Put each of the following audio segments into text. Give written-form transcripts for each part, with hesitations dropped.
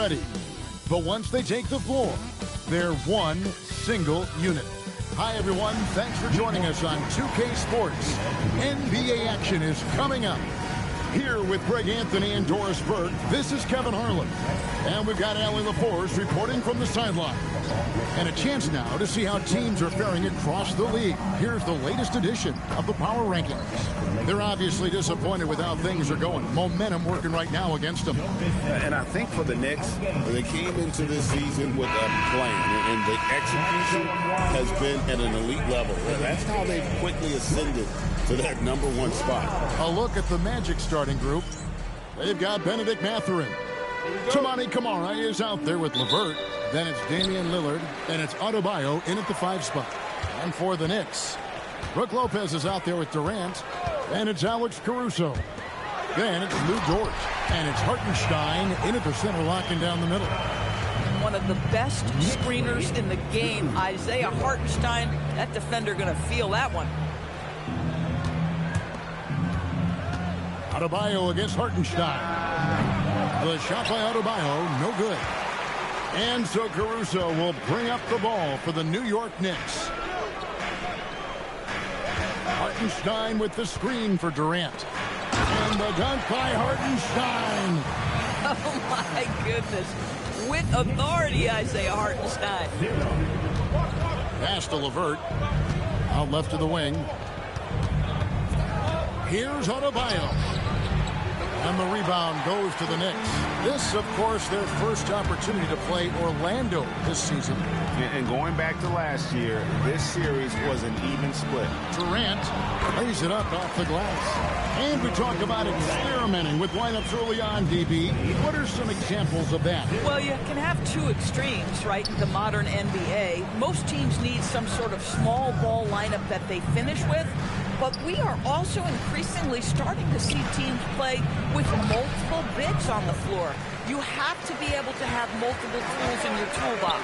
ready. But once they take the floor, they're one single unit. Hi, everyone. Thanks for joining us on 2K Sports. NBA action is coming up. Here with Greg Anthony and Doris Burke, this is Kevin Harlan. And we've got Allie LaForce reporting from the sideline. And a chance now to see how teams are faring across the league. Here's the latest edition of the Power Rankings. They're obviously disappointed with how things are going. Momentum working right now against them. And I think for the Knicks, they came into this season with a plan. And the execution has been at an elite level. And that's how they've quickly ascended to that #1 spot. A look at the Magic starting group. They've got Benedict Mathurin. Toumani Camara is out there with LeVert. Then it's Damian Lillard. And it's Adebayo in at the 5 spot. And for the Knicks, Brook Lopez is out there with Durant. And it's Alex Caruso. Then it's Lou Dort. And it's Hartenstein in at the center, locking down the middle. One of the best screeners in the game, Isaiah Hartenstein. That defender going to feel that one. Adebayo against Hartenstein. The shot by Adebayo, no good. And so Caruso will bring up the ball for the New York Knicks. Hartenstein with the screen for Durant. And the dunk by Hartenstein. Oh, my goodness. With authority, Isaiah Hartenstein. Pass to LeVert. Out left to the wing. Here's Adebayo. And the rebound goes to the Knicks. This, of course, their first opportunity to play Orlando this season. And going back to last year, this series was an even split. Durant lays it up off the glass. And we talk about experimenting with lineups early on, DB. What are some examples of that? Well, you can have two extremes, right, in the modern NBA. Most teams need some sort of small ball lineup that they finish with. But we are also increasingly starting to see teams play with multiple bigs on the floor. You have to be able to have multiple tools in your toolbox.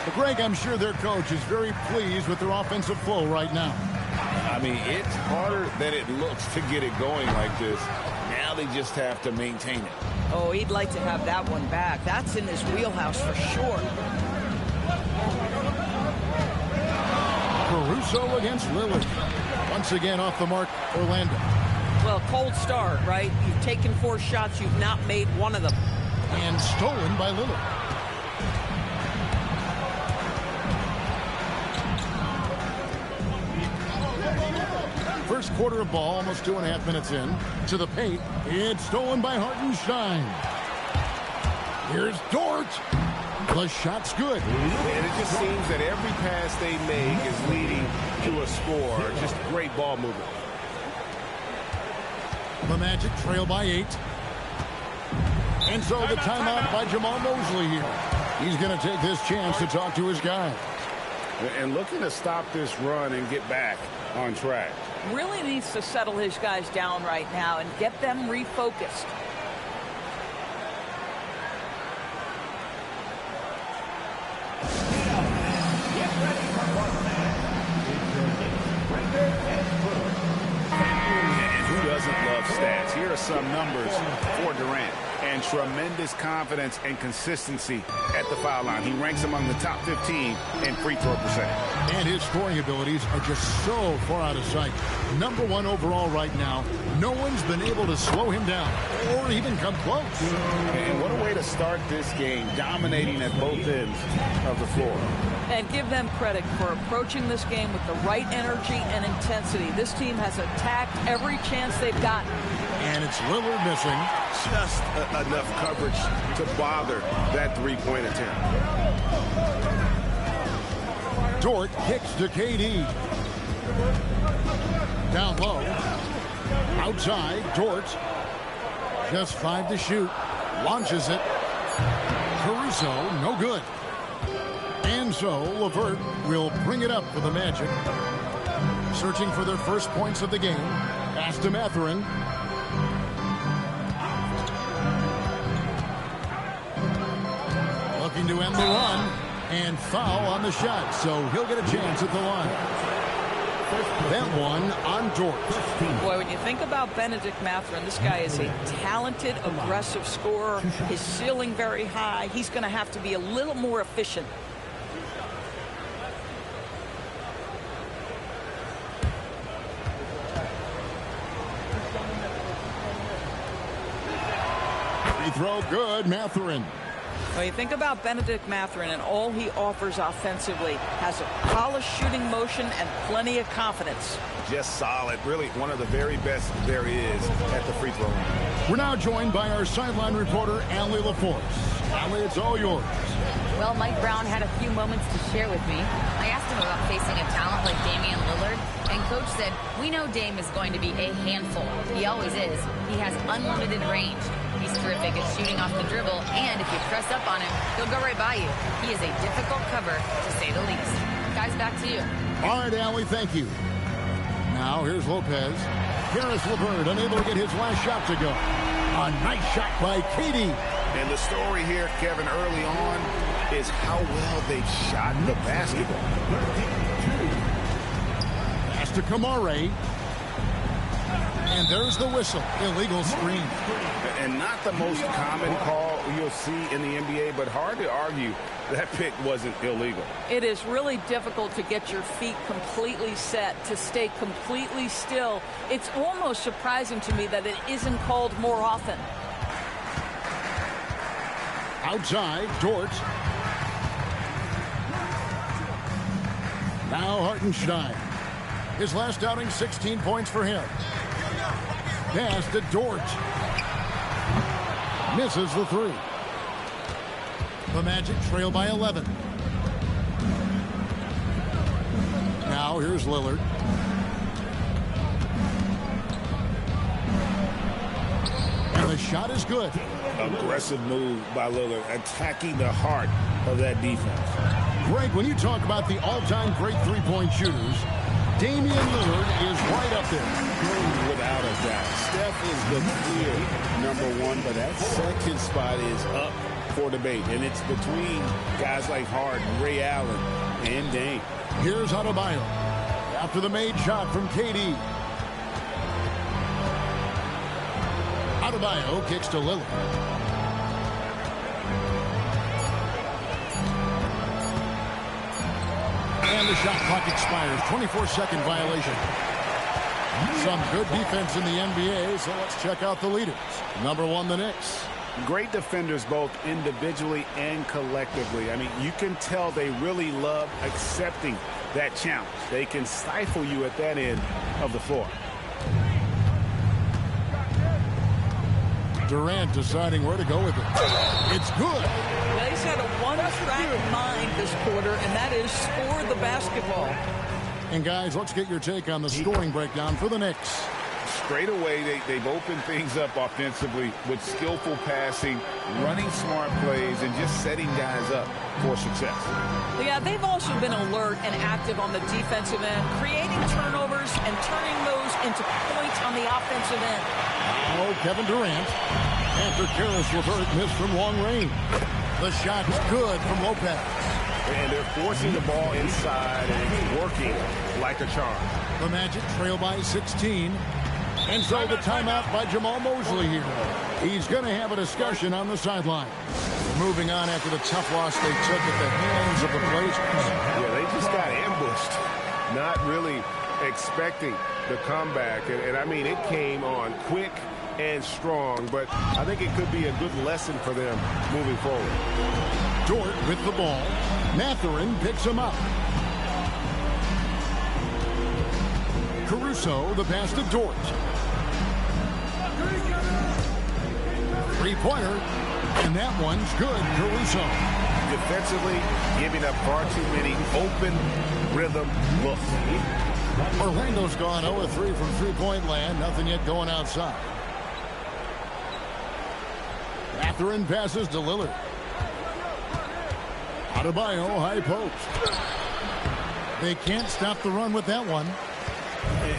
Well, Greg, I'm sure their coach is very pleased with their offensive flow right now. I mean, it's harder than it looks to get it going like this. Now they just have to maintain it. Oh, he'd like to have that one back. That's in his wheelhouse for sure. Caruso against Lillard. Once again off the mark, Orlando. Well, cold start, right? You've taken 4 shots. You've not made one of them. And stolen by Lillard. First quarter of ball, almost 2.5 minutes in. To the paint. It's stolen by Hartenstein. Here's Dort. The shot's good. And it just seems that every pass they make is leading to a score. Just great ball movement. The Magic trail by 8. And so the timeout by Jamal Mosley here. He's going to take this chance to talk to his guy. And looking to stop this run and get back on track. Really needs to settle his guys down right now and get them refocused. Stats. Here are some numbers for Durant. And tremendous confidence and consistency at the foul line. He ranks among the top 15 in free throw percentage. And his scoring abilities are just so far out of sight. #1 overall right now. No one's been able to slow him down or even come close. And what a way to start this game, dominating at both ends of the floor. And give them credit for approaching this game with the right energy and intensity. This team has attacked every chance they've gotten. And it's Lillard missing. Just enough coverage to bother that three-point attempt. Dort kicks to KD. Down low. Outside, Dort. Just 5 to shoot. Launches it. Caruso, no good. And so, LeVert will bring it up for the Magic. Searching for their first points of the game. Pass to Mathurin. Looking to end the run. And foul on the shot, so he'll get a chance at the line. That one on Dort. Boy, when you think about Benedict Mathurin, this guy is a talented, aggressive scorer. His ceiling very high. He's going to have to be a little more efficient. Free throw good, Mathurin. When you think about Benedict Mathurin and all he offers offensively, has a polished shooting motion and plenty of confidence. Just solid. Really one of the very best there is at the free throw line. We're now joined by our sideline reporter, Allie LaForce. Allie, it's all yours. Well, Mike Brown had a few moments to share with me. I asked him about facing a talent like Damian Lillard, and Coach said, we know Dame is going to be a handful. He always is. He has unlimited range. He's terrific at shooting off the dribble, and if you press up on him, he'll go right by you. He is a difficult cover, to say the least. Guys, back to you. All right, Allie, thank you. Now, here's Lopez. Caris LeVert unable to get his last shot to go. A nice shot by KD. And the story here, Kevin, early on is how well they've shot the basketball. Pass to Kamare. And there's the whistle. Illegal screen. And not the most common call you'll see in the NBA, but hard to argue that pick wasn't illegal. It is really difficult to get your feet completely set, to stay completely still. It's almost surprising to me that it isn't called more often. Outside, Dort. Now Hartenstein. His last outing, 16 points for him. Pass to Dort. Misses the three. The Magic trail by 11. Now here's Lillard. And the shot is good. Aggressive move by Lillard, attacking the heart of that defense. Greg, when you talk about the all-time great three-point shooters, Damian Lillard is right up there. Without a doubt. Steph is the clear #1, but that second spot is up for debate. And it's between guys like Harden, Ray Allen, and Dame. Here's Adebayo after the made shot from KD. Adebayo kicks to Lillard. And the shot clock expires. 24-second violation. Some good defense in the NBA, so let's check out the leaders. #1, the Knicks. Great defenders both individually and collectively. I mean, you can tell they really love accepting that challenge. They can stifle you at that end of the floor. Durant deciding where to go with it. It's good. He's had a one-track mind this quarter, and that is score the basketball. And guys, let's get your take on the scoring breakdown for the Knicks. Straight away, they've opened things up offensively with skillful passing, running smart plays, and just setting guys up for success. Yeah, they've also been alert and active on the defensive end, creating turnovers and turning those into points on the offensive end. Oh, Kevin Durant, after Caris LeVert missed from long range. The shot's good from Lopez. And they're forcing the ball inside, and it's working like a charm. The Magic trail by 16. And so the timeout by Jamal Mosley here. He's going to have a discussion on the sideline. Moving on after the tough loss they took at the hands of the Blazers. Yeah, they just got ambushed. Not really expecting the comeback. And I mean, it came on quick and strong, but I think it could be a good lesson for them moving forward. Dort with the ball. Mathurin picks him up. Caruso, the pass to Dort. Three-pointer, and that one's good, Caruso. Defensively, giving up far too many open rhythm looks. Orlando's gone 0-3 from three-point land. Nothing yet going outside. Mathurin passes to Lillard. Adebayo, high post. They can't stop the run with that one.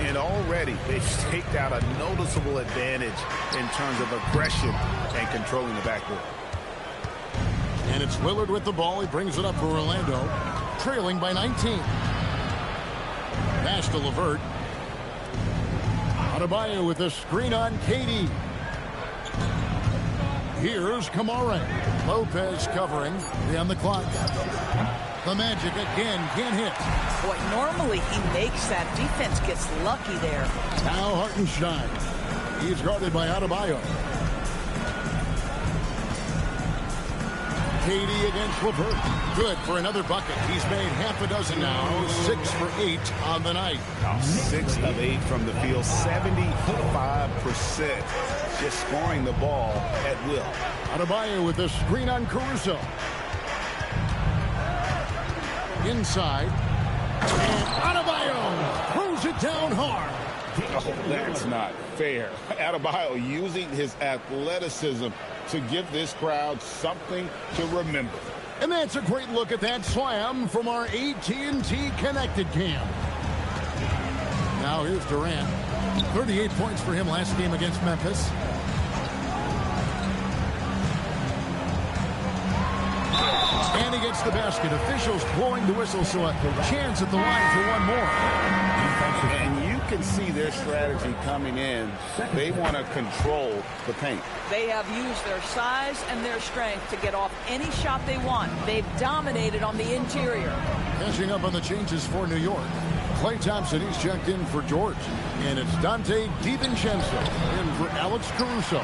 And already they've staked out a noticeable advantage in terms of aggression and controlling the backboard. And it's Lillard with the ball. He brings it up for Orlando, trailing by 19. pass to LeVert. Adebayo with a screen on KD. Here's Kamara. Lopez covering. On the clock. The Magic again can't hit. Boy, normally he makes that. Defense gets lucky there. Now Hartenstein. He's guarded by Adebayo. KD against LeVert. Good for another bucket. He's made half a dozen now. 6 for 8 on the night. 6 of 8 from the field. 75%. Just scoring the ball at will. Adebayo with the screen on Caruso. Inside. And Adebayo throws it down hard. Oh, that's not fair. Adebayo using his athleticism to give this crowd something to remember. And that's a great look at that slam from our AT&T Connected Cam. Now here's Durant. 38 points for him last game against Memphis. And he gets the basket. Officials blowing the whistle, so a chance at the line for one more. And you can see their strategy coming in. They want to control the paint. They have used their size and their strength to get off any shot they want. They've dominated on the interior. Catching up on the changes for New York. Klay Thompson, he's checked in for George. And it's Dante DiVincenzo in for Alex Caruso.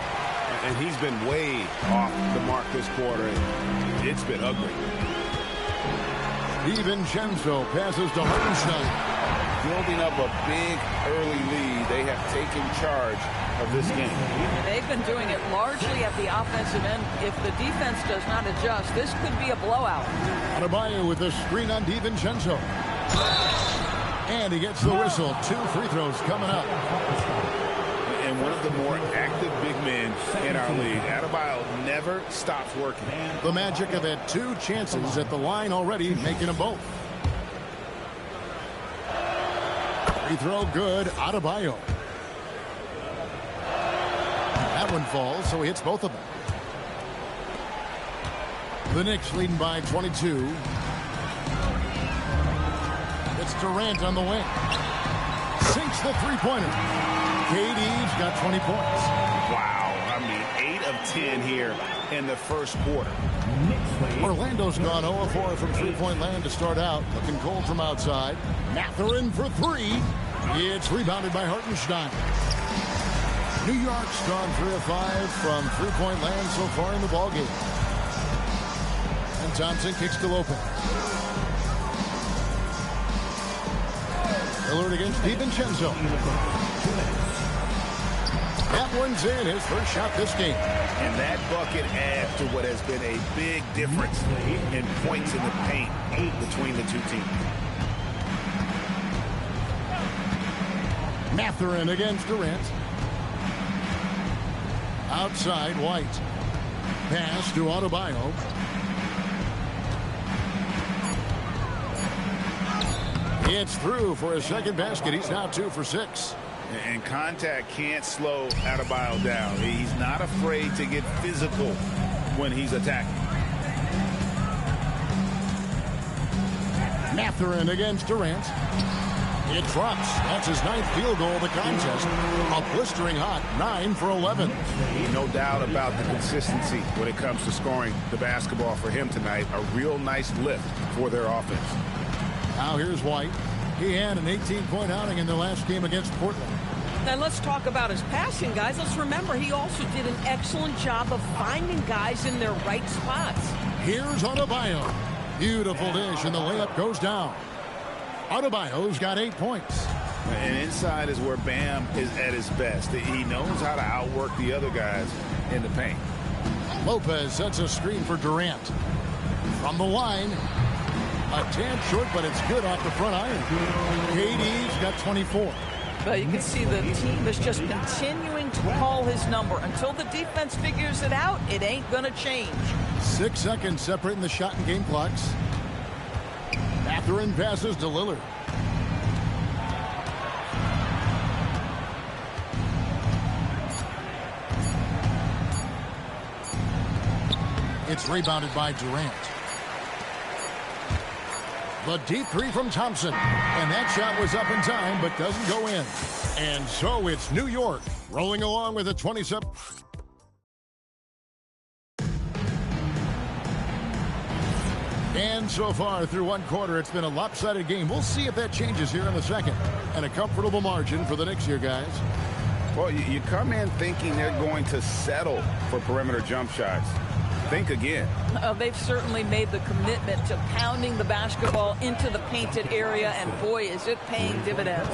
And he's been way off the mark this quarter. It's been ugly. DiVincenzo passes to Hartenstein. Building up a big early lead. They have taken charge of this game. They've been doing it largely at the offensive end. If the defense does not adjust, this could be a blowout. Adebayo with a screen on DiVincenzo. And he gets the whistle. 2 free throws coming up. And one of the more active big men in our league. Adebayo never stops working. The Magic have had 2 chances at the line already, making them both. Free throw good. Adebayo. That one falls, so he hits both of them. The Knicks leading by 22. It's Durant on the wing. Sinks the three-pointer. KD's got 20 points. Wow. I mean, 8 of 10 here in the first quarter. Orlando's gone 0-4 from three-point land to start out. Looking cold from outside. Mathurin for 3. It's rebounded by Hartenstein. New York's gone 3 of 5 from three-point land so far in the ballgame. And Thompson kicks to Lopez. Lillard against DiVincenzo. That one's in, his first shot this game. And that bucket adds to what has been a big difference in points in the paint between the two teams. Mathurin against Durant. Outside, White. Pass to Adebayo. It's through for his second basket. He's now 2 for 6. And contact can't slow Adebayo down. He's not afraid to get physical when he's attacking. Mathurin against Durant. It drops. That's his 9th field goal of the contest. A blistering hot 9 for 11. No doubt about the consistency when it comes to scoring the basketball for him tonight. A real nice lift for their offense. Now here's White. He had an 18-point outing in the last game against Portland. Now let's talk about his passing, guys. Let's remember he also did an excellent job of finding guys in their right spots. Here's Adebayo. Beautiful dish, and the layup goes down. Adebayo's got 8 points. And inside is where Bam is at his best. He knows how to outwork the other guys in the paint. Lopez sets a screen for Durant. From the line. A tad short, but it's good off the front iron. KD's got 24. But you can see the team is just continuing to call his number. Until the defense figures it out, it ain't going to change. 6 seconds separating the shot and game clocks. Mathurin passes to Lillard. It's rebounded by Durant. The deep three from Thompson. And that shot was up in time, but doesn't go in. And so it's New York rolling along with a 27. And so far through one quarter, it's been a lopsided game. We'll see if that changes here in the second. And a comfortable margin for the Knicks here, guys. Well, you come in thinking they're going to settle for perimeter jump shots. Think again. They've certainly made the commitment to pounding the basketball into the painted area, and boy, is it paying dividends.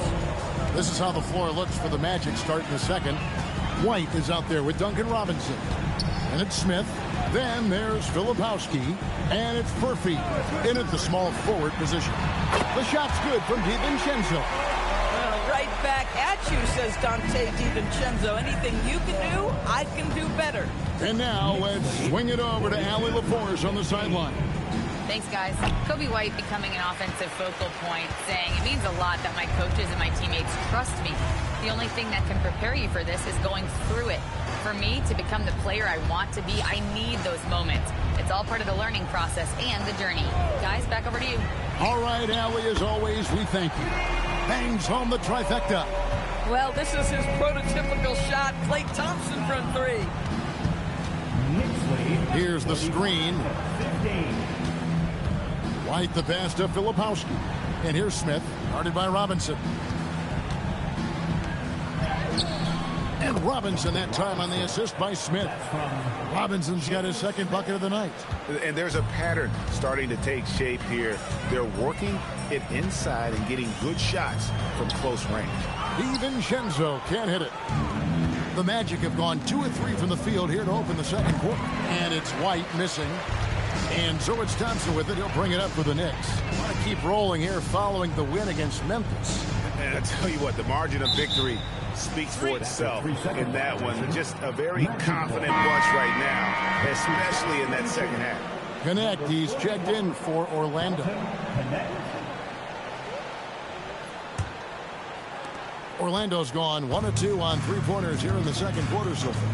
This is how the floor looks for the Magic starting the second. White is out there with Duncan Robinson. And it's Smith. Then there's Filipowski. And it's Murphy in at the small forward position. The shot's good from DiVincenzo. Right back at you, says Dante DiVincenzo. Anything you can do, I can do better. And now let's swing it over to Allie LaForce on the sideline. Thanks, guys. Kobe White becoming an offensive focal point, saying it means a lot that my coaches and my teammates trust me. The only thing that can prepare you for this is going through it. For me to become the player I want to be, I need those moments. It's all part of the learning process and the journey. Guys, back over to you. All right, Allie, as always, we thank you. Bangs home the trifecta. Well, this is his prototypical shot. Klay Thompson from three. Here's the screen. White the pass to Filipowski. And here's Smith, guarded by Robinson. And Robinson that time on the assist by Smith. Robinson's got his second bucket of the night. And there's a pattern starting to take shape here. They're working it inside and getting good shots from close range. DiVincenzo can't hit it. The Magic have gone 2 of 3 from the field here to open the second quarter. And it's White missing. And so it's Thompson with it. He'll bring it up for the Knicks. Want to keep rolling here following the win against Memphis. And I tell you what, the margin of victory speaks for itself in that one. Just a very confident bunch right now, especially in that second half. Connect, he's checked in for Orlando. Orlando's gone 1 of 2 on three-pointers here in the second quarter so far.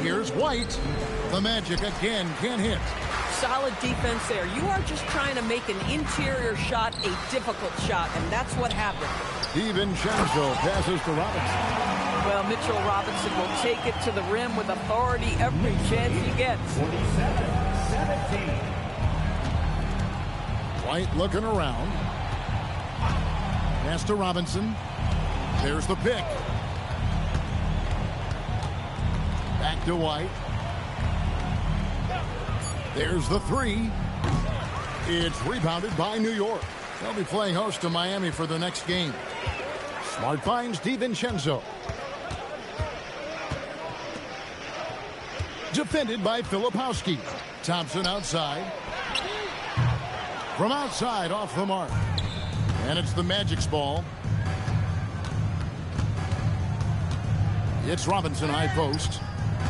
Here's White. The Magic again can't hit. Solid defense there. You are just trying to make an interior shot a difficult shot, and that's what happened. DiVincenzo passes to Robinson. Well, Mitchell Robinson will take it to the rim with authority every chance he gets. 47-17. White looking around. Pass to Robinson. There's the pick. Back to White. There's the three. It's rebounded by New York. They'll be playing host to Miami for the next game. Smart finds DiVincenzo. Defended by Filipowski. Thompson outside. From outside, off the mark. And it's the Magic's ball. It's Robinson, high post.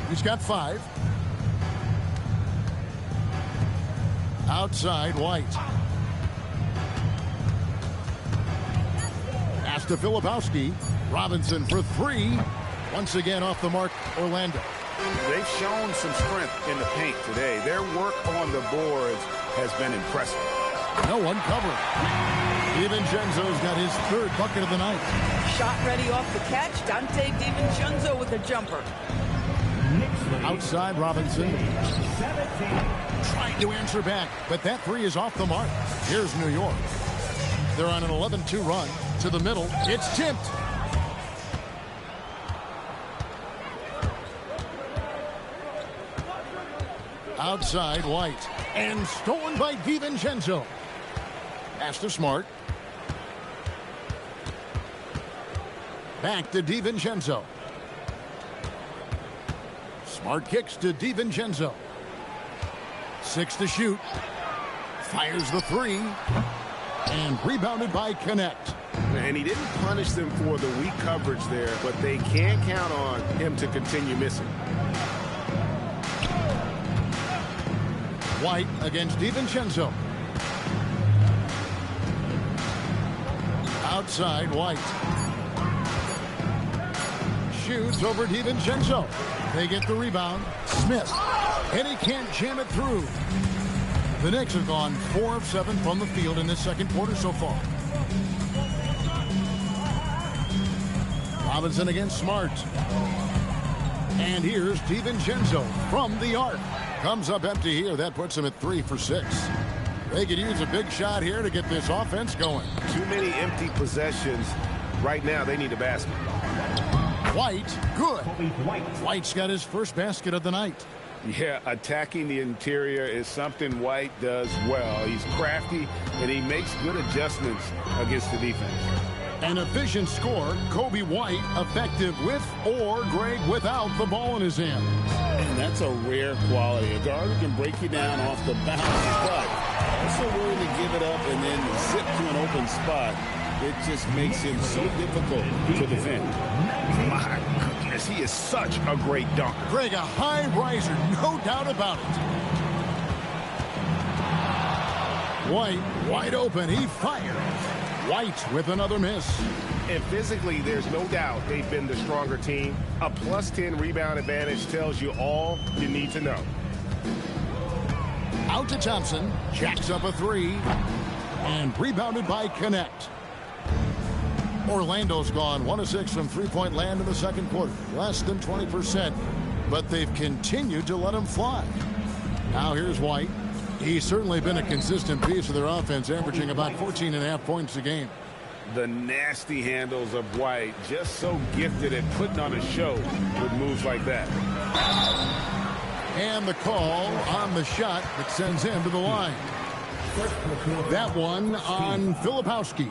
He's got 5. Outside, White. Pass to Filipowski. Robinson for 3. Once again off the mark, Orlando. They've shown some strength in the paint today. Their work on the boards has been impressive. No one covering. DiVincenzo's got his 3rd bucket of the night. Shot ready off the catch. Dante DiVincenzo with a jumper. Outside, Robinson. Trying to answer back, but that 3 is off the mark. Here's New York. They're on an 11-2 run. To the middle. It's tipped. Outside, White. And stolen by DiVincenzo. Pass to Smart. Back to DiVincenzo. Smart kicks to DiVincenzo. 6 to shoot. Fires the 3. And rebounded by Connect. And he didn't punish them for the weak coverage there, but they can't count on him to continue missing. White against DiVincenzo. Outside, White. Shoots over DiVincenzo. They get the rebound. Smith. And he can't jam it through. The Knicks have gone 4 of 7 from the field in this second quarter so far. Robinson against Smart. And here's DiVincenzo from the arc. Comes up empty here. That puts him at 3 for 6. They could use a big shot here to get this offense going. Too many empty possessions. Right now, they need a basket. White, good. White's got his first basket of the night. Yeah, attacking the interior is something White does well. He's crafty, and he makes good adjustments against the defense. An efficient scorer, Coby White, effective with or great without the ball in his hands. And that's a rare quality. A guard who can break you down off the bounce, but also willing to give it up and then zip to an open spot. It just makes him so difficult to defend. My goodness, he is such a great dunker. Greg, a high riser, no doubt about it. White, wide open, he fires. White with another miss. And physically, there's no doubt they've been the stronger team. A +10 rebound advantage tells you all you need to know. Out to Thompson, jacks up a 3, and rebounded by Connect. Orlando's gone 1 of 6 from three-point land in the second quarter. Less than 20%, but they've continued to let him fly. Now here's White. He's certainly been a consistent piece of their offense, averaging about 14.5 points a game. The nasty handles of White, just so gifted at putting on a show with moves like that. And the call on the shot that sends him to the line. That one on Filipowski.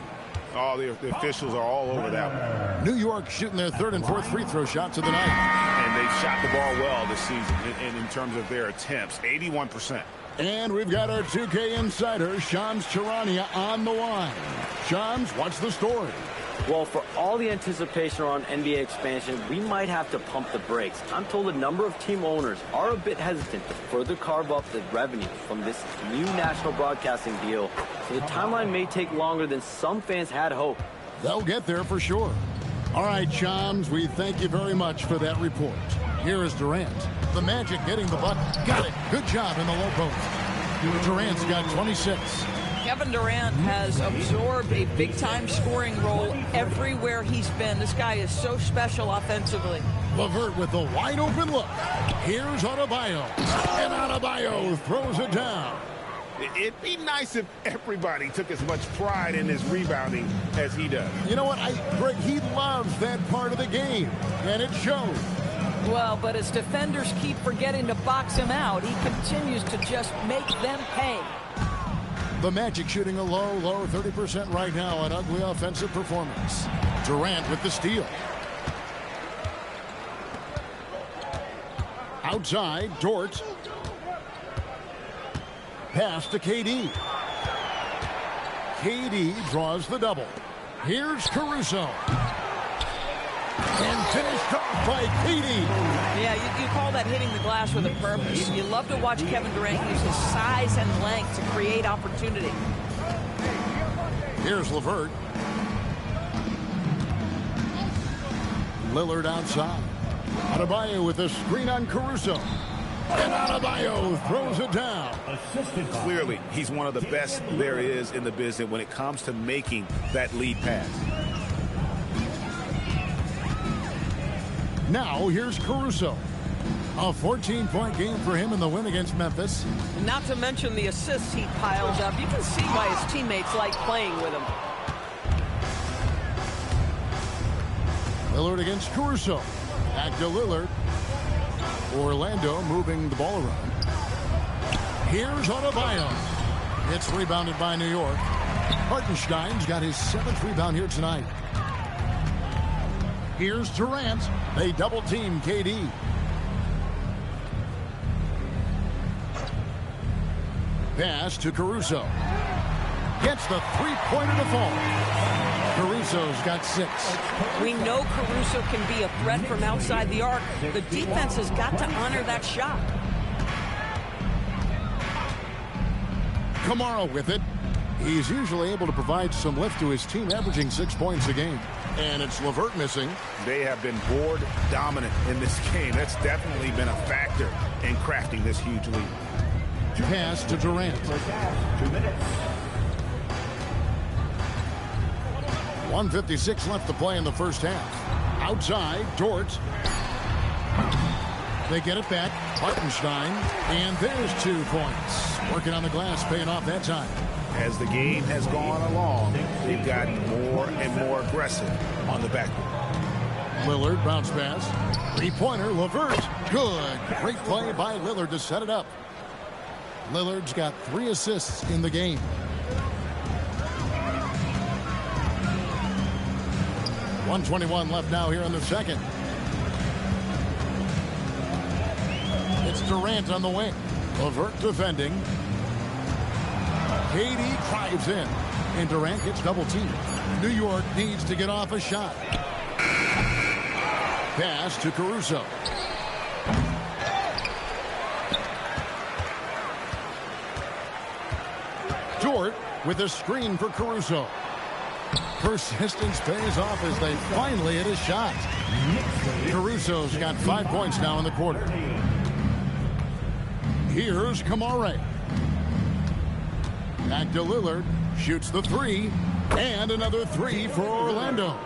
Oh, the officials are all over that one. New York shooting their third and fourth free throw shots of the night. And they've shot the ball well this season in terms of their attempts, 81%. And we've got our 2K insider, Shams Charania, on the line. Shams, what's the story? Well, for all the anticipation around NBA expansion, we might have to pump the brakes. I'm told a number of team owners are a bit hesitant to further carve up the revenue from this new national broadcasting deal, so the timeline may take longer than some fans had hoped. They'll get there for sure. All right, Shams, we thank you very much for that report. Here is Durant. The Magic getting the bucket. Got it. Good job in the low post. Durant's got 26. Kevin Durant has absorbed a big-time scoring role everywhere he's been. This guy is so special offensively. LeVert with the wide-open look. Here's Adebayo. And Adebayo throws it down. It'd be nice if everybody took as much pride in his rebounding as he does. You know what, Greg, he loves that part of the game, and it shows. Well, but as defenders keep forgetting to box him out, he continues to just make them pay. The Magic shooting a low 30% right now, an ugly offensive performance. Durant with the steal. Outside, Dort. Pass to KD. KD draws the double. Here's Caruso. And finished off by KD. Yeah, you call that hitting the glass with a purpose. You love to watch Kevin Durant use his size and length to create opportunity. Here's LeVert. Lillard outside. Adebayo with a screen on Caruso. And Adebayo throws it down. Clearly, he's one of the best there is in the business when it comes to making that lead pass. Now, here's Caruso. A 14-point game for him in the win against Memphis. And not to mention the assists he piles up. You can see why his teammates like playing with him. Lillard against Caruso. Back to Lillard. Orlando moving the ball around. Here's Adebayo. It's rebounded by New York. Hartenstein's got his 7th rebound here tonight. Here's Durant. They double-team KD. Pass to Caruso. Gets the three-pointer to fall. Caruso's got 6. We know Caruso can be a threat from outside the arc. The defense has got to honor that shot. Kamara with it. He's usually able to provide some lift to his team, averaging 6 points a game. And it's LeVert missing. They have been board dominant in this game. That's definitely been a factor in crafting this huge lead. Pass to Durant. 2 minutes. 1:56 left to play in the first half. Outside, Dort. They get it back. Hartenstein. And there's 2 points. Working on the glass, paying off that time. As the game has gone along, they've gotten more and more aggressive on the backboard. Lillard, bounce pass. 3-pointer, LeVert. Good. Great play by Lillard to set it up. Lillard's got 3 assists in the game. .121 left now here in the second. It's Durant on the wing. LeVert defending. KD drives in. And Durant gets double teamed. New York needs to get off a shot. Pass to Caruso. Dort with a screen for Caruso. Persistence pays off as they finally hit a shot. Caruso's got 5 points now in the quarter. Here's Kamare. Back to Lillard. Shoots the 3. And another 3 for Orlando.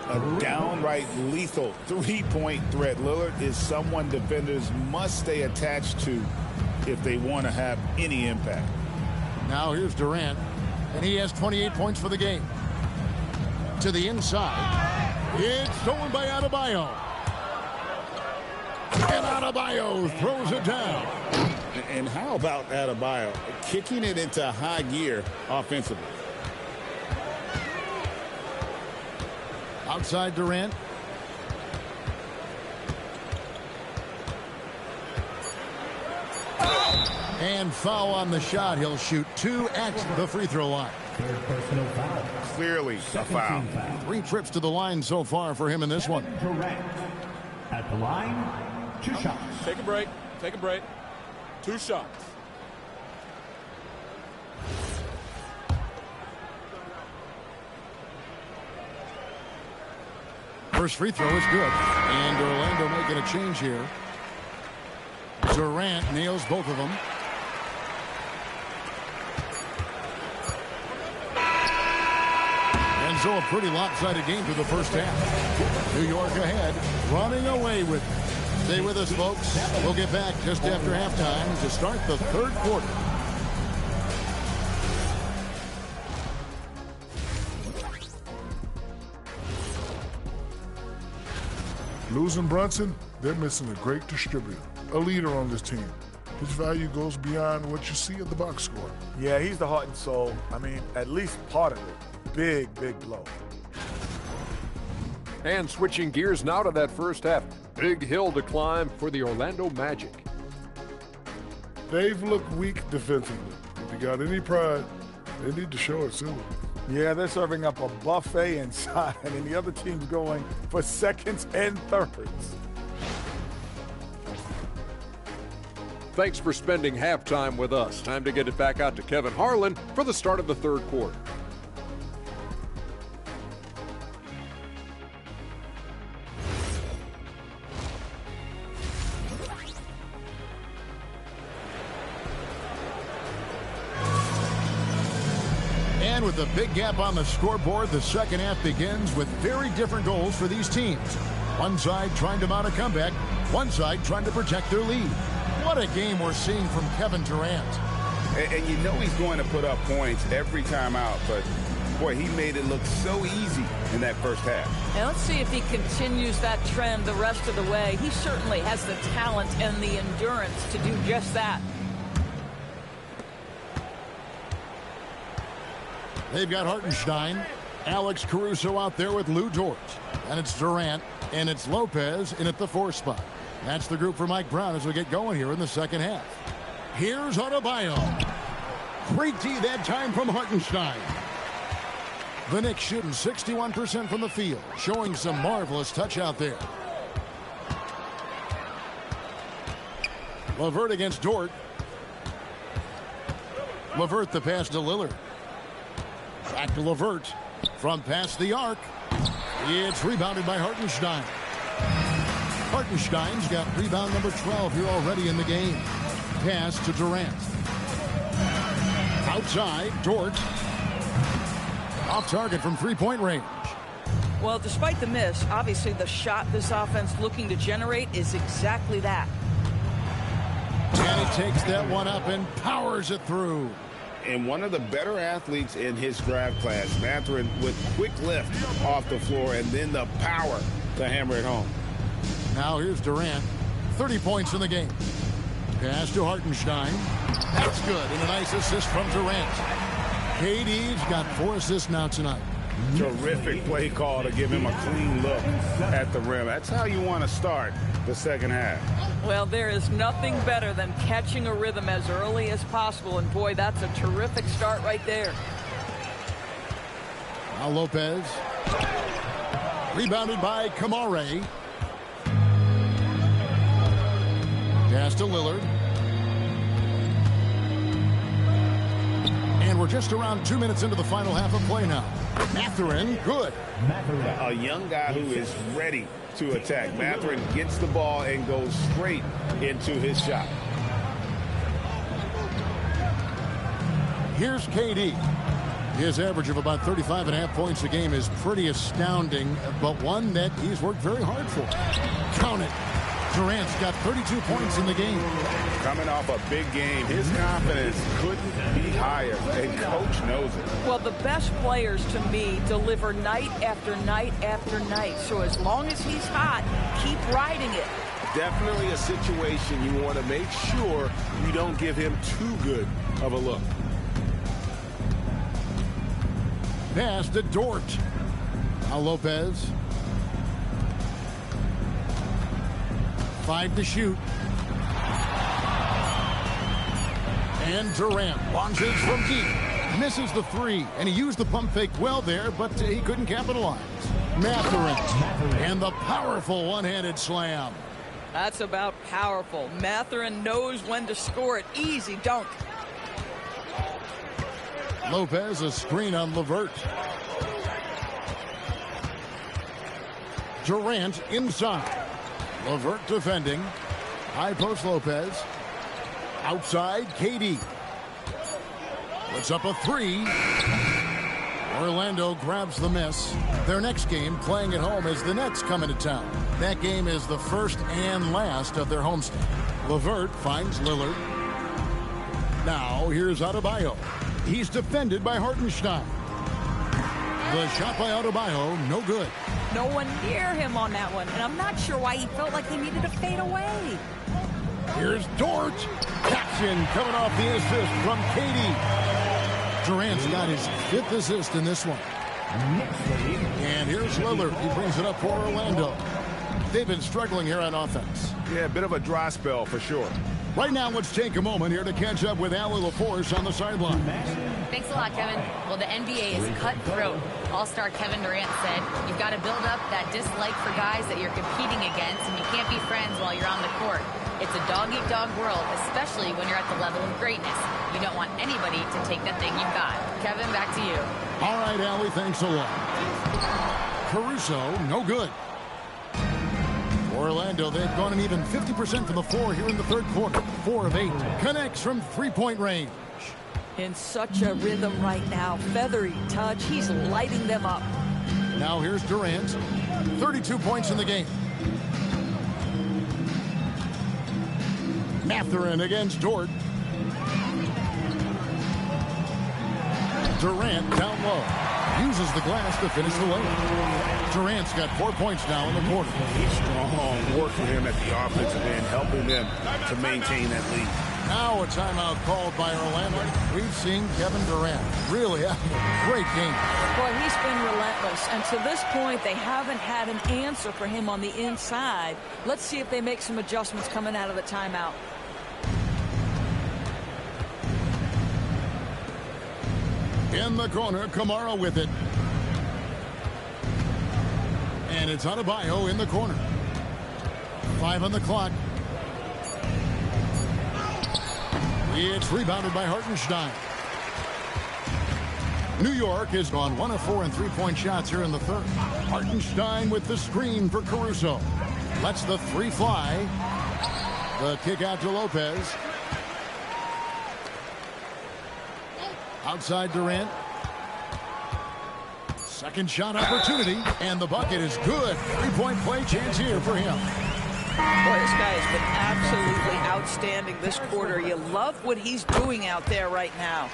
A downright lethal 3-point threat. Lillard is someone defenders must stay attached to if they want to have any impact. Now here's Durant, and he has 28 points for the game. To the inside. It's stolen by Adebayo. And Adebayo throws it down. And how about Adebayo kicking it into high gear offensively? Outside Durant. And foul on the shot. He'll shoot 2 at the free throw line. Third personal foul. Clearly a foul. 3 trips to the line so far for him in this one. Durant. At the line, 2 shots. Take a break. Take a break. 2 shots. First free throw is good. And Orlando making a change here. Durant nails both of them. And so a pretty lopsided game through the first half. New York ahead, running away with it. Stay with us, folks. We'll get back just after halftime to start the third quarter. Losing Brunson, they're missing a great distributor, a leader on this team. His value goes beyond what you see at the box score. Yeah, he's the heart and soul. I mean, at least part of it. Big, big blow. And switching gears now to that first half. Big hill to climb for the Orlando Magic. They've looked weak defensively. If you got any pride, they need to show it soon. Yeah, they're serving up a buffet inside, and the other team's going for seconds and thirds. Thanks for spending halftime with us. Time to get it back out to Kevin Harlan for the start of the third quarter. And with a big gap on the scoreboard, the second half begins with very different goals for these teams. One side trying to mount a comeback, one side trying to protect their lead. What a game we're seeing from Kevin Durant. And you know he's going to put up points every time out, but boy, he made it look so easy in that first half. And let's see if he continues that trend the rest of the way. He certainly has the talent and the endurance to do just that. They've got Hartenstein, Alex Caruso out there with Lou Dort. And it's Durant, and it's Lopez in at the 4 spot. That's the group for Mike Brown as we get going here in the second half. Here's Adebayo. Great D that time from Hartenstein. The Knicks shooting 61% from the field, showing some marvelous touch out there. LeVert against Dort. LeVert the pass to Lillard. Back to LeVert from past the arc. It's rebounded by Hartenstein. Hartenstein's got rebound number 12 here already in the game. Pass to Durant. Outside, Dort. Off target from three-point range. Well, despite the miss, obviously the shot this offense looking to generate is exactly that. And he takes that one up and powers it through. And one of the better athletes in his draft class, Mathurin, with quick lift off the floor and then the power to hammer it home. Now here's Durant. 30 points in the game. Pass to Hartenstein. That's good. And a nice assist from Durant. KD's got 4 assists now tonight. Terrific play call to give him a clean look at the rim. That's how you want to start the second half. Well, there is nothing better than catching a rhythm as early as possible. And, boy, that's a terrific start right there. Now Lopez. Rebounded by Kamare. Pass to Lillard. And we're just around 2 minutes into the final half of play now. Mathurin, good. A young guy who is ready to attack. Mathurin gets the ball and goes straight into his shot. Here's KD. His average of about 35.5 points a game is pretty astounding, but one that he's worked very hard for. Count it. Durant's got 32 points in the game. Coming off a big game, his confidence couldn't be higher, and Coach knows it. Well, the best players, to me, deliver night after night after night. So as long as he's hot, keep riding it. Definitely a situation you want to make sure you don't give him too good of a look. Pass to Dort. Now Lopez. 5 to shoot. And Durant launches from deep. Misses the 3. And he used the pump fake well there, but he couldn't capitalize. Mathurin. And the powerful one-handed slam. That's about powerful. Mathurin knows when to score it. Easy dunk. Lopez, a screen on LeVert. Durant inside. LeVert defending. High post Lopez. Outside, KD. Puts up a 3. Orlando grabs the miss. Their next game, playing at home, as the Nets come into town. That game is the first and last of their homestand. LeVert finds Lillard. Now, here's Adebayo. He's defended by Hartenstein. The shot by Adebayo, no good. No one near him on that one, and I'm not sure why he felt like he needed to fade away. Here's Dort. Action coming off the assist from KD. Durant's got his 5th assist in this one. And here's Lillard. He brings it up for Orlando. They've been struggling here on offense. Yeah, a bit of a dry spell for sure. Right now, let's take a moment here to catch up with Allie LaForce on the sideline. Thanks a lot, Kevin. Well, the NBA is cutthroat. All-star Kevin Durant said, you've got to build up that dislike for guys that you're competing against, and you can't be friends while you're on the court. It's a dog-eat-dog world, especially when you're at the level of greatness. You don't want anybody to take the thing you've got. Kevin, back to you. All right, Allie, thanks a lot. Caruso, no good. Orlando, they've gone an even 50% from the floor here in the third quarter. 4 of 8. Connects from three-point range. In such a rhythm right now. Feathery touch. He's lighting them up. Now here's Durant. 32 points in the game. Mathurin against Dort. Durant down low. Uses the glass to finish the lane. Durant's got 4 points now in the quarter. Strong work for him at the offensive end, helping them to maintain that lead. Now a timeout called by Orlando. We've seen Kevin Durant really having a great game. Well, he's been relentless, and to this point, they haven't had an answer for him on the inside. Let's see if they make some adjustments coming out of the timeout. In the corner, Kamara with it. And it's Adebayo in the corner. 5 on the clock. It's rebounded by Hartenstein. New York has gone 1 of 4 in three-point shots here in the third. Hartenstein with the screen for Caruso. Lets the 3 fly. The kick out to Lopez. Outside Durant. Second shot opportunity, and the bucket is good. Three-point play chance here for him. Boy, this guy has been absolutely outstanding this quarter. You love what he's doing out there right now.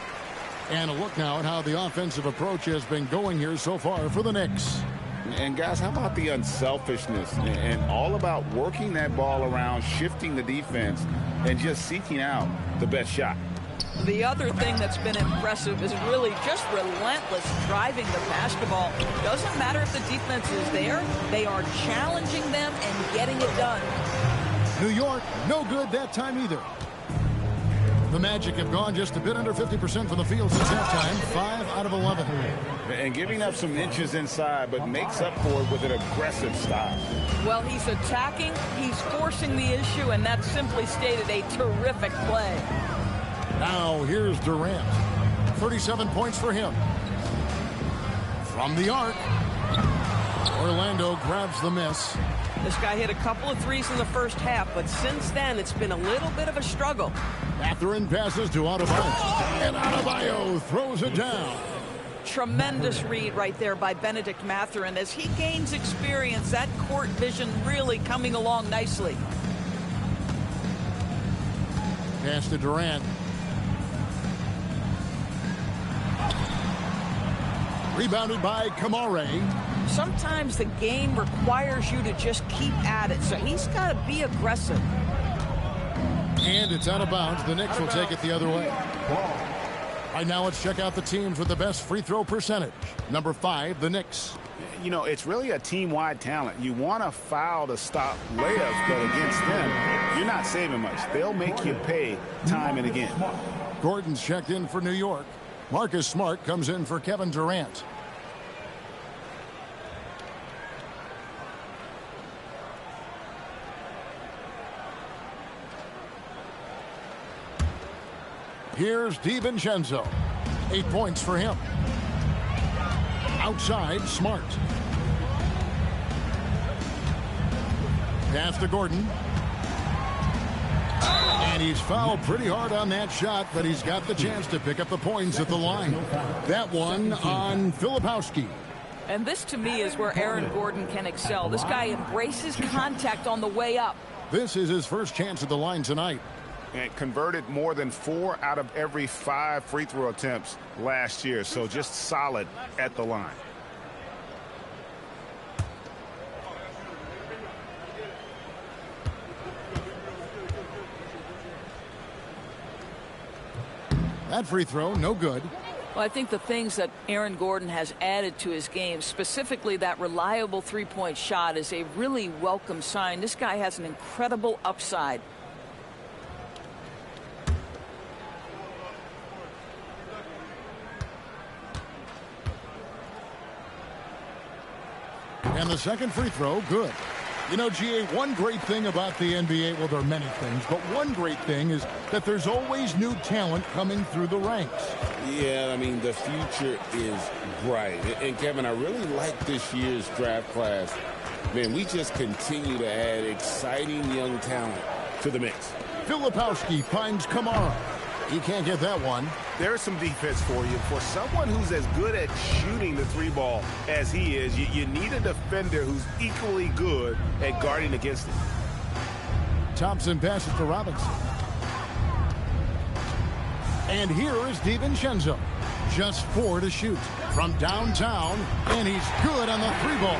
And a look now at how the offensive approach has been going here so far for the Knicks. And guys, how about the unselfishness and all about working that ball around, shifting the defense, and just seeking out the best shot. The other thing that's been impressive is really just relentless driving the basketball. Doesn't matter if the defense is there. They are challenging them and getting it done. New York, no good that time either. The Magic have gone just a bit under 50% from the field since halftime. 5 out of 11. And giving up some inches inside, but makes up for it with an aggressive style. Well, he's attacking, he's forcing the issue, and that's simply stated a terrific play. Now here's Durant. 37 points for him. From the arc. Orlando grabs the miss. This guy hit a couple of threes in the first half, but since then it's been a little bit of a struggle. Mathurin passes to Adebayo. And Adebayo throws it down. Tremendous read right there by Benedict Mathurin. As he gains experience, that court vision really coming along nicely. Pass to Durant. Rebounded by Kamare. Sometimes the game requires you to just keep at it, so he's got to be aggressive. And it's out of bounds. The Knicks will take it the other way. Right now, let's check out the teams with the best free throw percentage. Number 5, the Knicks. You know, it's really a team-wide talent. You want to foul to stop layups, but against them, you're not saving much. They'll make you pay time and again. Gordon's checked in for New York. Marcus Smart comes in for Kevin Durant. Here's DiVincenzo. 8 points for him. Outside, Smart. Pass to Gordon. And he's fouled pretty hard on that shot, but he's got the chance to pick up the points at the line. That one on Filipowski. And this, to me, is where Aaron Gordon can excel. This guy embraces contact on the way up. This is his first chance at the line tonight. And converted more than 4 out of every 5 free throw attempts last year. So just solid at the line. That free throw, no good. Well, I think the things that Aaron Gordon has added to his game, specifically that reliable three-point shot, is a really welcome sign. This guy has an incredible upside. And the second free throw, good. You know, GA, one great thing about the NBA, well, there are many things, but one great thing is that there's always new talent coming through the ranks. Yeah, I mean, the future is bright. And, Kevin, I really like this year's draft class. Man, we just continue to add exciting young talent to the mix. Filipowski finds Kamara. He can't get that one. There's some defense for you. For someone who's as good at shooting the three ball as he is, you need a defender who's equally good at guarding against it. Thompson passes to Robinson. And here is DiVincenzo. Just 4 to shoot from downtown, and he's good on the three ball.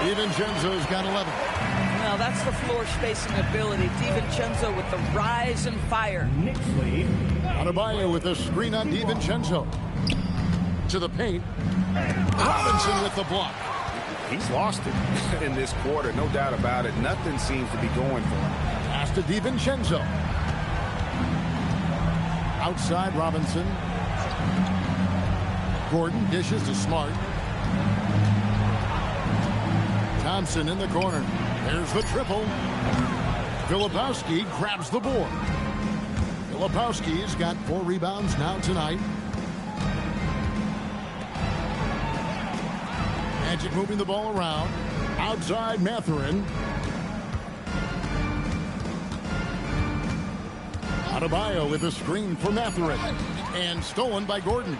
DiVincenzo's got 11. Now that's the floor spacing ability. DiVincenzo with the rise and fire. Adebayo with the screen on DiVincenzo. To the paint. Robinson with the block. He's lost it in this quarter, no doubt about it. Nothing seems to be going for him. Pass to DiVincenzo. Outside Robinson. Gordon dishes to Smart. Thompson in the corner. There's the triple. Filipowski grabs the board. Filipowski's got 4 rebounds now tonight. Magic moving the ball around. Outside Mathurin. Adebayo with a screen for Mathurin. And stolen by Gordon.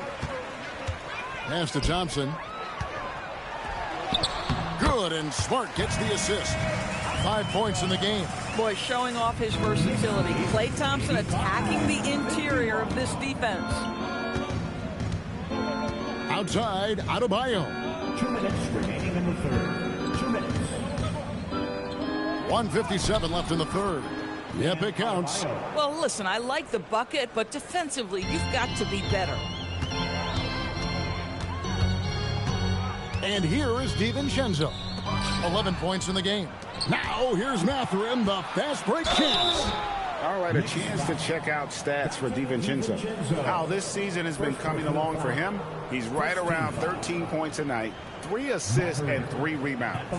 Pass to Thompson. Good, and Smart gets the assist. 5 points in the game. Boy, showing off his versatility. Klay Thompson attacking the interior of this defense. Outside, Adebayo. 2 minutes remaining in the third. 2 minutes. 1:57 left in the third. Yep, it counts. Well, listen, I like the bucket, but defensively, you've got to be better. And here is DiVincenzo. 11 points in the game. Now, here's Mathurin, the fast break chance. All right, a chance to check out stats for DiVincenzo. How this season has been coming along for him. He's right around 13 points a night, 3 assists, and 3 rebounds.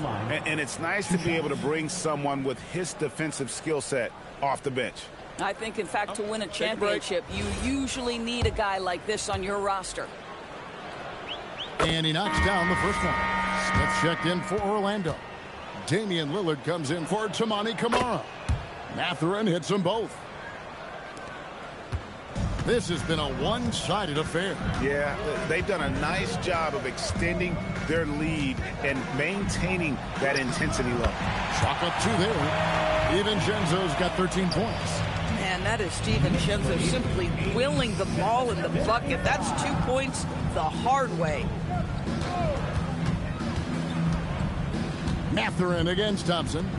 And it's nice to be able to bring someone with his defensive skill set off the bench. I think, in fact, to win a championship, you usually need a guy like this on your roster. And he knocks down the first one. Smith checked in for Orlando. Damian Lillard comes in for Toumani Camara. Mathurin hits them both. This has been a one-sided affair. Yeah, they've done a nice job of extending their lead and maintaining that intensity level. Chalk up 2 there. DiVincenzo's got 13 points. Man, that is DiVincenzo simply willing the ball in the bucket. That's 2 points the hard way. Mathurin against Thompson.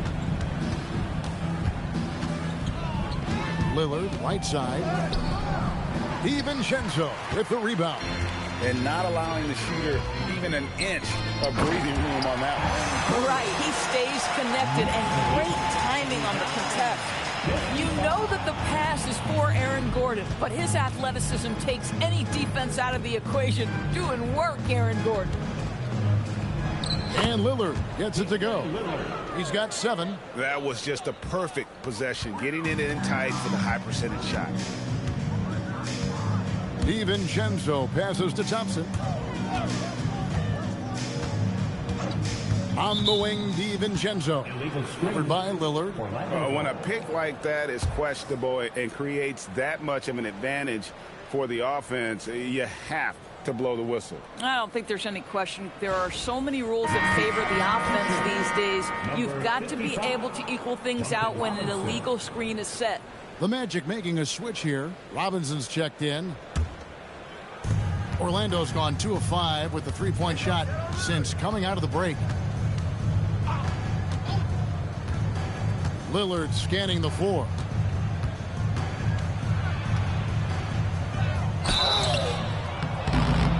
Lillard, right side. DiVincenzo with the rebound. And not allowing the shooter even an inch of breathing room on that one. Right, he stays connected, and great timing on the contest. You know that the pass is for Aaron Gordon, but his athleticism takes any defense out of the equation. Doing work, Aaron Gordon. And Lillard gets it to go. He's got 7. That was just a perfect possession, getting it in tight for the high percentage shot. DiVincenzo passes to Thompson. On the wing, DiVincenzo. Covered by Lillard. When a pick like that is questionable and creates that much of an advantage for the offense, you have to blow the whistle. I don't think there's any question. There are so many rules that favor the offense these days. You've got to be able to equal things out when an illegal screen is set. The Magic making a switch here. Robinson's checked in. Orlando's gone 2 of 5 with the 3-point shot since coming out of the break. Lillard scanning the floor.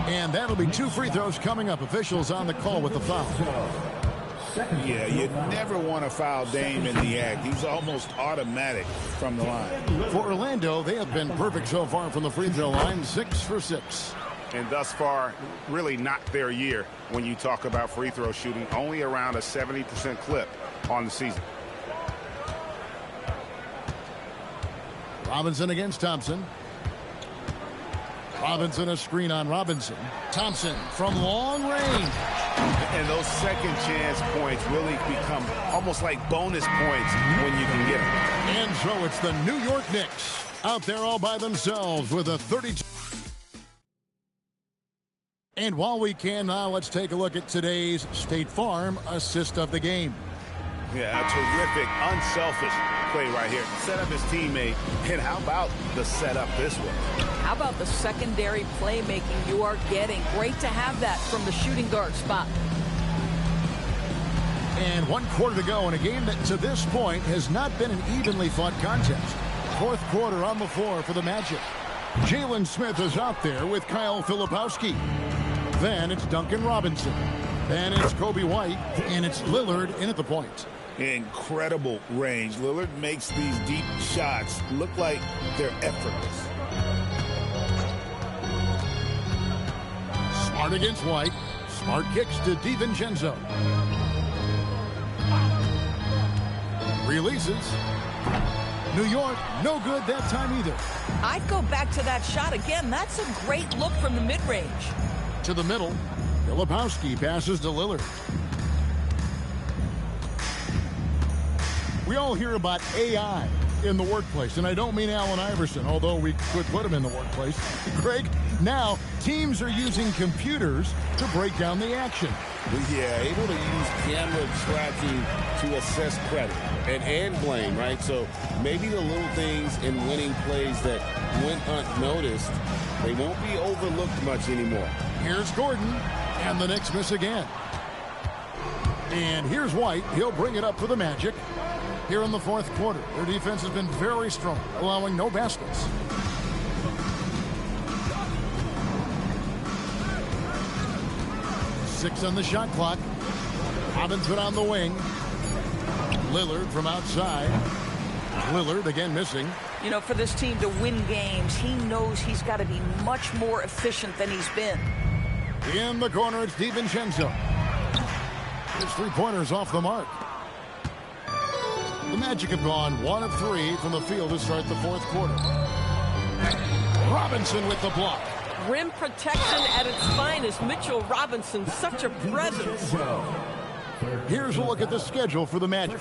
And that'll be 2 free throws coming up. Officials on the call with the foul. Yeah, you never want to foul Dame in the act. He's almost automatic from the line. For Orlando, they have been perfect so far from the free throw line, 6 for 6. And thus far, really not their year when you talk about free throw shooting. Only around a 70% clip on the season. Robinson against Thompson. Robinson, a screen on Robinson. Thompson from long range. And those second chance points really become almost like bonus points when you can get them. And so it's the New York Knicks out there all by themselves with a 32. And while we can now, let's take a look at today's State Farm assist of the game. Yeah, a terrific, unselfish play right here. Set up his teammate. And how about the setup this way? How about the secondary playmaking you are getting? Great to have that from the shooting guard spot. And 1 quarter to go in a game that to this point has not been an evenly fought contest. 4th quarter on the floor for the Magic. Jalen Smith is out there with Kyle Filipowski. Then it's Duncan Robinson. Then it's Kobe White. And it's Lillard in at the point. Incredible range. Lillard makes these deep shots look like they're effortless. Smart against White. Smart kicks to DiVincenzo. Releases. New York, no good that time either. I'd go back to that shot again. That's a great look from the mid-range. To the middle. Filipowski passes to Lillard. We all hear about AI. in the workplace. And I don't mean Allen Iverson, although we could put him in the workplace. Greg, now teams are using computers to break down the action. Yeah, able to use camera tracking to assess credit and blame, right? So maybe the little things in winning plays that went unnoticed, they won't be overlooked much anymore. Here's Gordon, and the Knicks miss again. And here's White. He'll bring it up for the Magic here in the fourth quarter. Their defense has been very strong, allowing no baskets. Six on the shot clock. Robinson on the wing. Lillard from outside. Lillard again missing. You know, for this team to win games, he knows he's got to be much more efficient than he's been. In the corner, it's DiVincenzo. His three-pointers off the mark. The Magic have gone 1 of 3 from the field to start the fourth quarter. Robinson with the block. Rim protection at its finest. Mitchell Robinson, such a presence. Here's a look at the schedule for the Magic.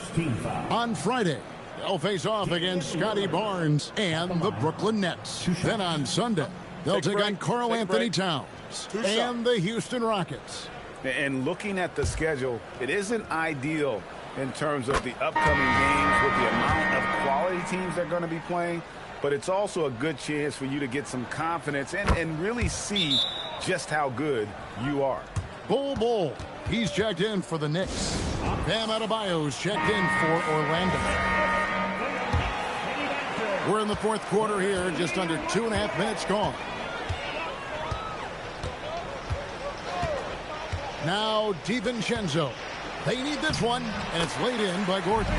On Friday, they'll face off against Scotty Barnes and the Brooklyn Nets. Then on Sunday, they'll take on Karl Anthony Towns and the Houston Rockets. And looking at the schedule, it isn't ideal in terms of the upcoming games with the amount of quality teams they're going to be playing. But it's also a good chance for you to get some confidence and really see just how good you are. Bol. He's checked in for the Knicks. Bam Adebayo's checked in for Orlando. We're in the fourth quarter here, just under 2.5 minutes gone. Now DiVincenzo. They need this one, and it's laid in by Gordon.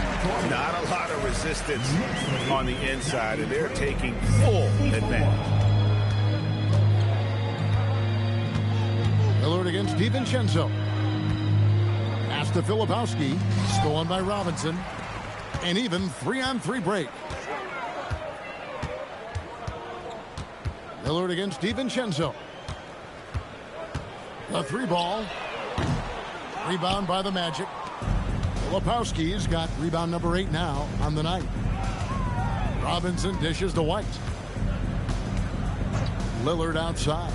Not a lot of resistance on the inside, and they're taking full advantage. Lillard against DiVincenzo. Pass to Filipowski. Stolen by Robinson. And even 3-on-3 break. Lillard against DiVincenzo. The 3-ball. Rebound by the Magic. Filipowski's got rebound number 8 now on the night. Robinson dishes to White. Lillard outside.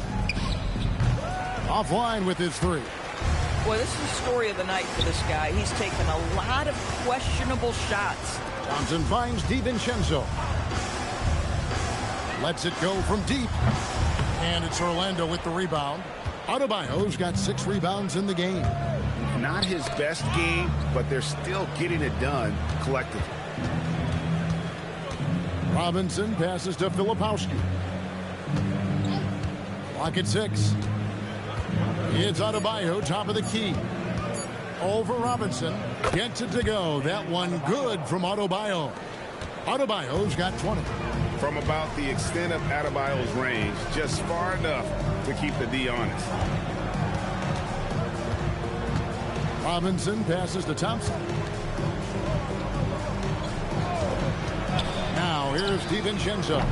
Offline with his 3. Boy, this is the story of the night for this guy. He's taken a lot of questionable shots. Thompson finds DiVincenzo. Lets it go from deep. And it's Orlando with the rebound. Adebayo's got 6 rebounds in the game. Not his best game, but they're still getting it done collectively. Robinson passes to Filipowski. Clock at 6. It's Adebayo, top of the key. Over Robinson. Gets it to go. That one good from Adebayo. Adebayo's got 20. From about the extent of Adebayo's range, just far enough to keep the D honest. Robinson passes to Thompson. Now here's DiVincenzo.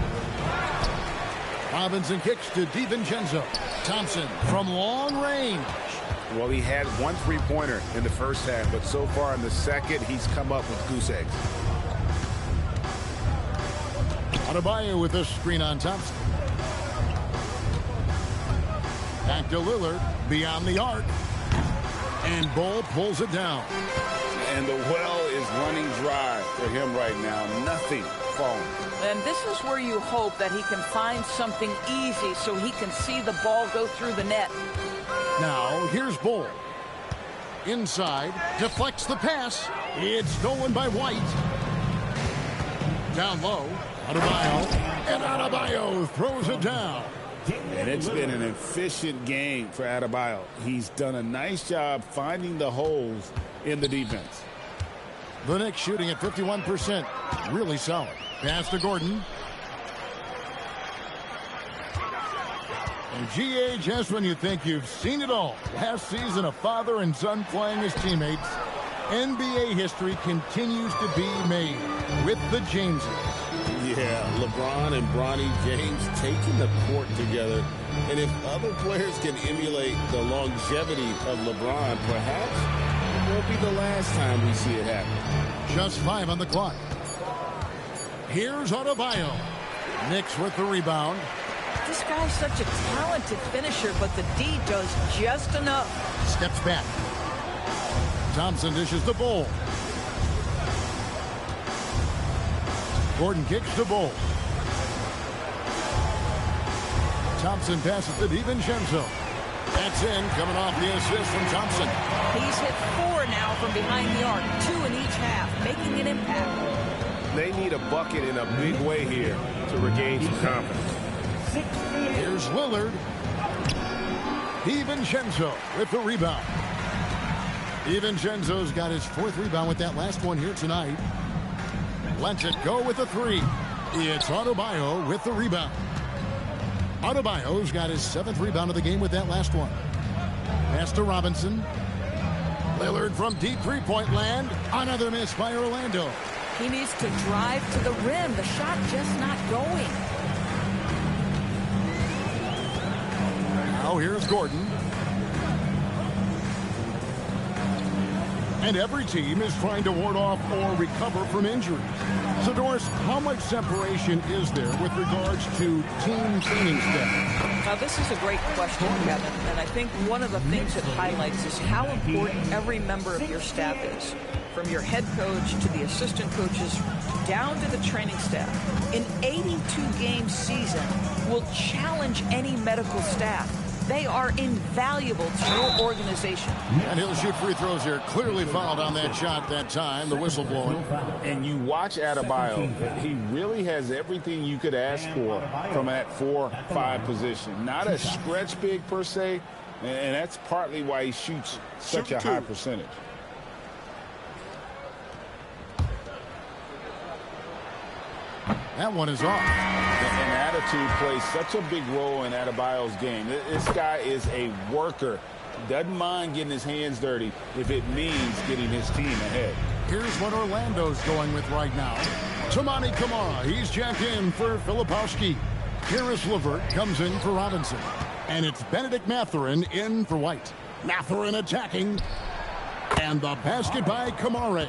Robinson kicks to DiVincenzo. Thompson from long range. Well, he had 1 3-pointer in the first half, but so far in the second, he's come up with goose eggs. Adebayo with a screen on Thompson. Back to Lillard, beyond the arc. And Bol pulls it down. And the well is running dry for him right now. Nothing falling. And this is where you hope that he can find something easy so he can see the ball go through the net. Now, here's Bol. Inside, deflects the pass. It's stolen by White. Down low, Adebayo. And Adebayo throws it down. And it's been an efficient game for Adebayo. He's done a nice job finding the holes in the defense. The Knicks shooting at 51%. Really solid. Pass to Gordon. And G.A. just when you think you've seen it all. Last season, a father and son playing as teammates. NBA history continues to be made with the Jameses. Yeah, LeBron and Bronny James taking the court together. And if other players can emulate the longevity of LeBron, perhaps it won't be the last time we see it happen. Just 5 on the clock. Here's Adebayo. Knicks with the rebound. This guy's such a talented finisher, but the D does just enough. Steps back. Thompson dishes to Bull. Gordon kicks to Bull. Thompson passes to DiVincenzo. That's in, coming off the assist from Thompson. He's hit 4 now from behind the arc, 2 in each half, making an impact. They need a bucket in a big way here to regain some confidence. Here's Lillard. DiVincenzo with the rebound. DiVincenzo's got his 4th rebound with that last one here tonight. Lets it go with the 3. It's Adebayo with the rebound. Adebayo's got his 7th rebound of the game with that last one. Pass to Robinson. Lillard from deep three-point land. Another miss by Orlando. He needs to drive to the rim. The shot just not going. Now here's Gordon. And every team is trying to ward off or recover from injuries. So, Doris, how much separation is there with regards to team training staff? Now, this is a great question, Kevin. And I think one of the things it highlights is how important every member of your staff is. From your head coach to the assistant coaches down to the training staff. An 82-game season will challenge any medical staff. They are invaluable to your organization. And he'll shoot free throws here. Clearly fouled on that shot that time. The whistle blowing. And you watch Adebayo. He really has everything you could ask for from that 4-5 position. Not a stretch big per se. And that's partly why he shoots such a high percentage. That one is off. And attitude plays such a big role in Adebayo's game. This guy is a worker. Doesn't mind getting his hands dirty if it means getting his team ahead. Here's what Orlando's going with right now. Toumani Camara, he's checked in for Filipowski. Caris LeVert comes in for Robinson. And it's Benedict Mathurin in for White. Mathurin attacking. And the basket by Camara.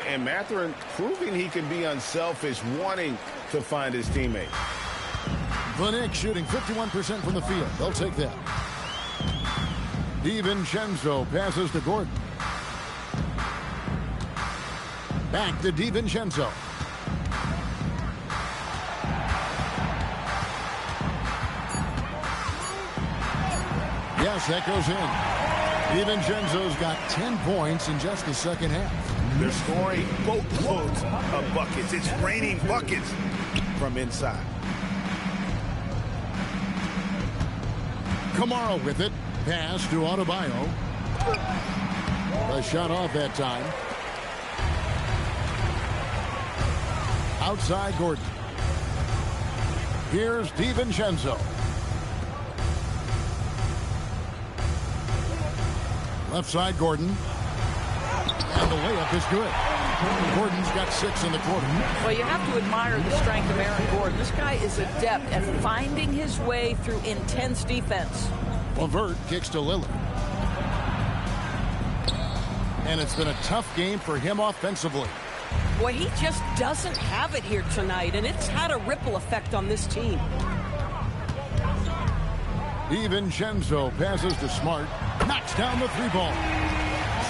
And Mathurin proving he can be unselfish, wanting to find his teammate. The Knicks shooting 51% from the field. They'll take that. DiVincenzo passes to Gordon. Back to DiVincenzo. Yes, that goes in. DiVincenzo's got 10 points in just the second half. They're scoring boatloads of buckets. It's raining buckets from inside. Camara with it. Pass to Adebayo. A shot off that time. Outside Gordon. Here's DiVincenzo. Left side Gordon. And the layup is good. Gordon's got 6 in the quarter. Well, you have to admire the strength of Aaron Gordon. This guy is adept at finding his way through intense defense. LeVert kicks to Lillard. And it's been a tough game for him offensively. Boy, he just doesn't have it here tonight, and it's had a ripple effect on this team. DiVincenzo passes to Smart. Knocks down the 3-ball.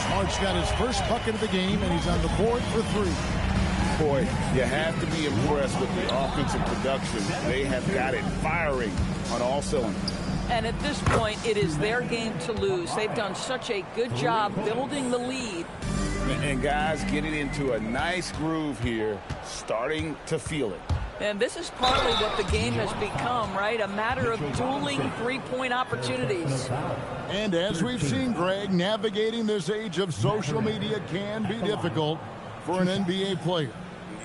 Smart's got his first bucket of the game, and he's on the board for 3. Boy, you have to be impressed with the offensive production. They have got it firing on all cylinders. And at this point, it is their game to lose. They've done such a good job building the lead. And guys getting into a nice groove here, starting to feel it. And this is partly what the game has become, right? A matter of dueling three-point opportunities. And as we've seen, Greg, navigating this age of social media can be difficult for an NBA player.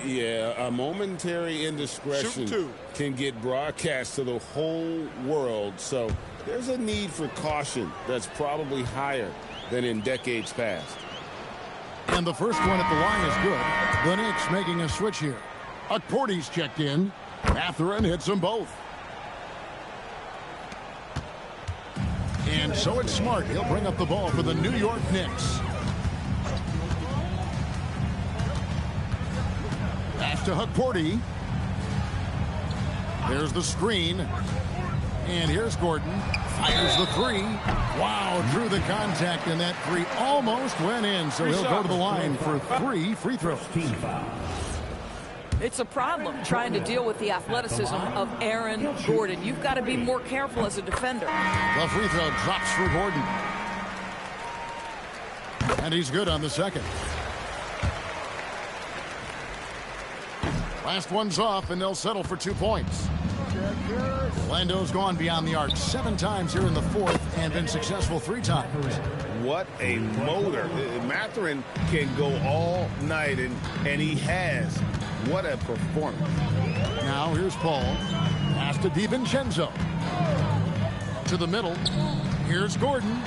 Yeah, a momentary indiscretion can get broadcast to the whole world. So there's a need for caution that's probably higher than in decades past. And the first one at the line is good. The Knicks making a switch here. Porty's checked in. Mathurin hits them both. And so it's Smart. He'll bring up the ball for the New York Knicks. Pass to Porty. There's the screen. And here's Gordon. Fires the three. Wow, drew the contact, and that three almost went in. So he'll go to the line for 3 free throws. It's a problem trying to deal with the athleticism of Aaron Gordon. You've got to be more careful as a defender. The free throw drops for Gordon. And he's good on the second. Last one's off, and they'll settle for 2 points. Orlando's gone beyond the arc 7 times here in the fourth and been successful 3 times. What a motor. Mathurin can go all night, and he has. What a performance. Now here's Paul. Pass to DiVincenzo. To the middle. Here's Gordon.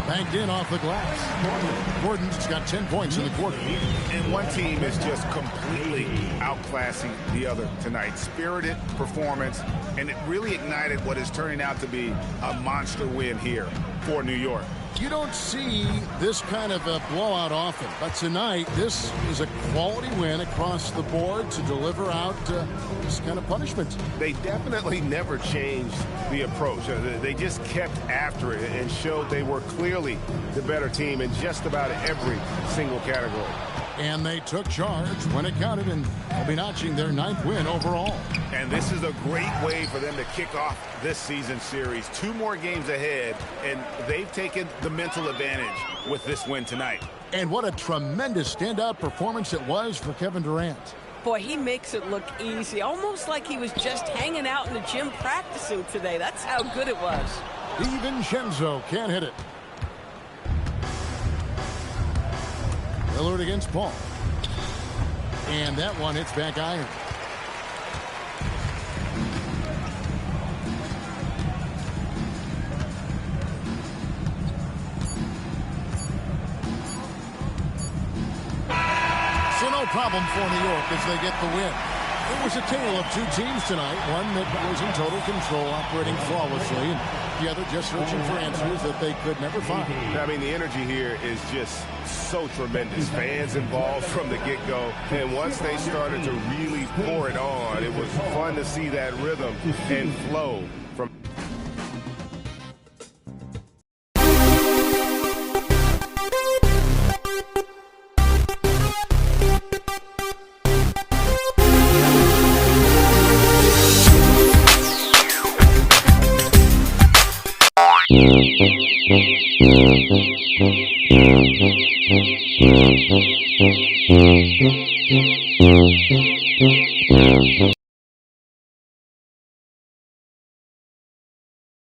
Banked in off the glass. Gordon's got 10 points in the quarter. And one team is just completely outclassing the other tonight. Spirited performance, and it really ignited what is turning out to be a monster win here for New York. You don't see this kind of a blowout often, but tonight this is a quality win across the board to deliver out this kind of punishment. They definitely never changed the approach. They just kept after it and showed they were clearly the better team in just about every single category. And they took charge when it counted, and they'll be notching their 9th win overall. And this is a great way for them to kick off this season series. 2 more games ahead, and they've taken the mental advantage with this win tonight. And what a tremendous standout performance it was for Kevin Durant. Boy, he makes it look easy, almost like he was just hanging out in the gym practicing today. That's how good it was. DiVincenzo can't hit it. Lillard against Paul. And that one hits back iron. So no problem for New York as they get the win. It was a tale of 2 teams tonight. One that was in total control, operating flawlessly, and the other just searching for answers that they could never find. I mean, the energy here is just so tremendous. Fans involved from the get-go, and once they started to really pour it on, it was fun to see that rhythm and flow from. Thank you.